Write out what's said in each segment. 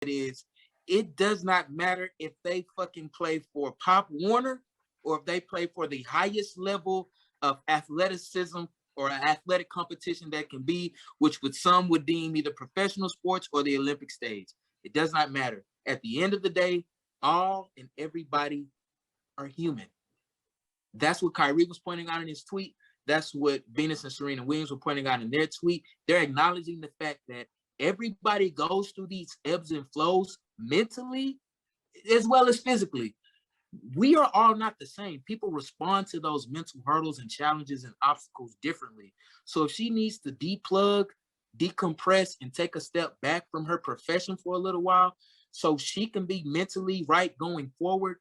is, it does not matter if they fucking play for Pop Warner or if they play for the highest level of athleticism or an athletic competition that can be, which would some would deem either professional sports or the Olympic stage. It does not matter. At the end of the day, all and everybody are human. That's what Kyrie was pointing out in his tweet. That's what Venus and Serena Williams were pointing out in their tweet. They're acknowledging the fact that everybody goes through these ebbs and flows mentally as well as physically. We are all not the same. People respond to those mental hurdles and challenges and obstacles differently. So if she needs to deplug, decompress, and take a step back from her profession for a little while so she can be mentally right going forward,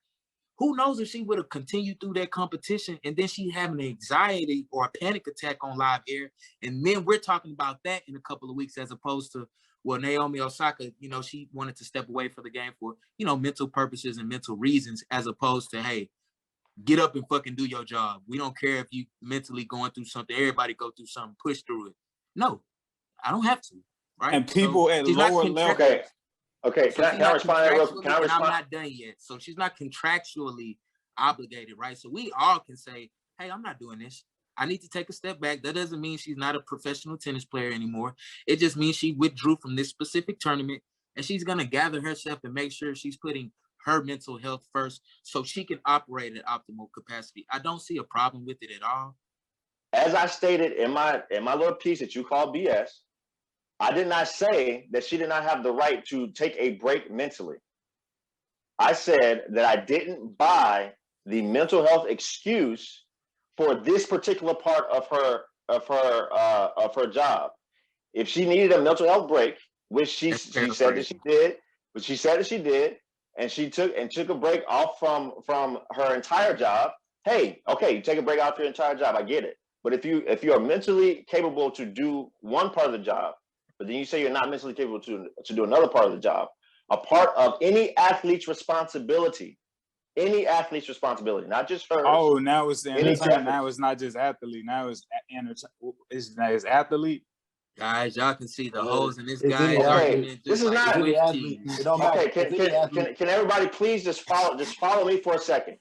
who knows if she would have continued through that competition and then she have an anxiety or a panic attack on live air. And then we're talking about that in a couple of weeks as opposed to, well, Naomi Osaka, she wanted to step away from the game for, mental purposes and mental reasons, as opposed to, hey, get up and fucking do your job. We don't care if you mentally going through something. Everybody go through something, push through it. No, I don't have to. Right. And people at lower level. Okay. So can I respond? I'm not done yet. So she's not contractually obligated, right? So we all can say, hey, I'm not doing this. I need to take a step back. That doesn't mean she's not a professional tennis player anymore. It just means she withdrew from this specific tournament and she's going to gather herself and make sure she's putting her mental health first so she can operate at optimal capacity. I don't see a problem with it at all. As I stated in my little piece that you call BS, I did not say that she did not have the right to take a break mentally. I said that I didn't buy the mental health excuse for this particular part of her job. If she needed a mental health break, which she said that she did, and she took a break off from her entire job. Hey, okay, you take a break off your entire job. I get it. But if you are mentally capable to do one part of the job, but then you say you're not mentally capable to do another part of the job, a part of any athlete's responsibility, not just hers. Oh, now it's entertainment. Now it's not just athlete. Now it's athlete. Guys, y'all can see the holes in this guy's argument. This is not okay. Can everybody please just follow me for a second?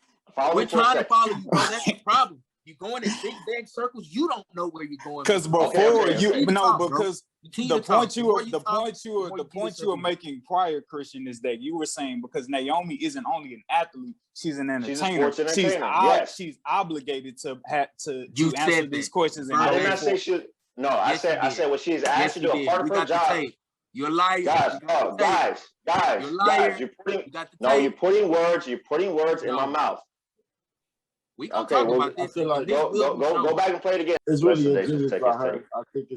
We're trying to follow you, bro. That's the problem. You're going in big bang circles. You don't know where you're going. Because before the point you were making prior, Christian, is that you were saying because Naomi isn't only an athlete, she's an entertainer. She's obligated to answer these questions. I did not say she. No, I said what she is asked to do a part of her job. You're a liar. Guys, you're putting words in my mouth. We can talk about this. I feel like go back and play it again. It's really ingenious by her. I think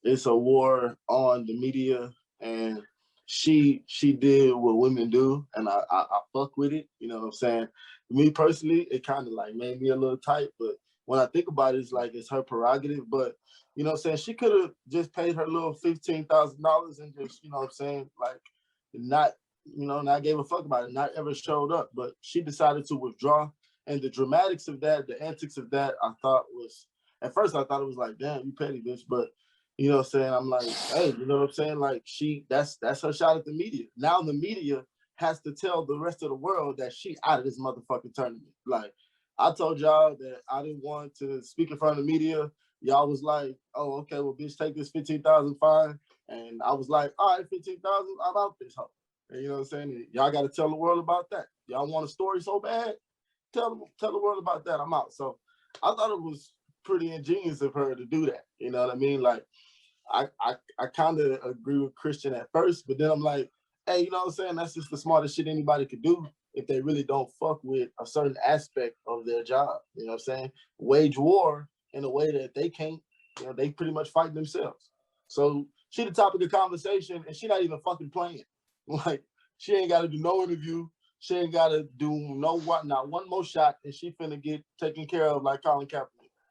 it's a war on the media, and she did what women do, and I fuck with it. You know what I'm saying? Me personally, it kind of like made me a little tight, but when I think about it, it's like it's her prerogative. But you know what I'm saying? She could have just paid her little $15,000 and just, you know what I'm saying, like not gave a fuck about it, not ever showed up. But she decided to withdraw. And the dramatics of that, the antics of that, I thought was, at first I thought it was like, damn, you petty bitch. But you know what I'm saying? I'm like, hey, you know what I'm saying? Like that's her shot at the media. Now the media has to tell the rest of the world that she out of this motherfucking tournament. Like, I told y'all that I didn't want to speak in front of the media. Y'all was like, oh, okay, well, bitch, take this $15,000 fine. And I was like, all right, $15,000, I'm out this hoe. And you know what I'm saying? Y'all got to tell the world about that. Y'all want a story so bad? Tell the world about that. I'm out. So I thought it was pretty ingenious of her to do that. You know what I mean? Like, I kind of agree with Christian at first, but then I'm like, hey, you know what I'm saying? That's just the smartest shit anybody could do if they really don't fuck with a certain aspect of their job. You know what I'm saying? Wage war in a way that they can't, you know, they pretty much fight themselves. So she the topic of conversation, and she not even fucking playing. Like, she ain't got to do no interview. She ain't got to do not one more shot, and she finna get taken care of like Colin Kaepernick.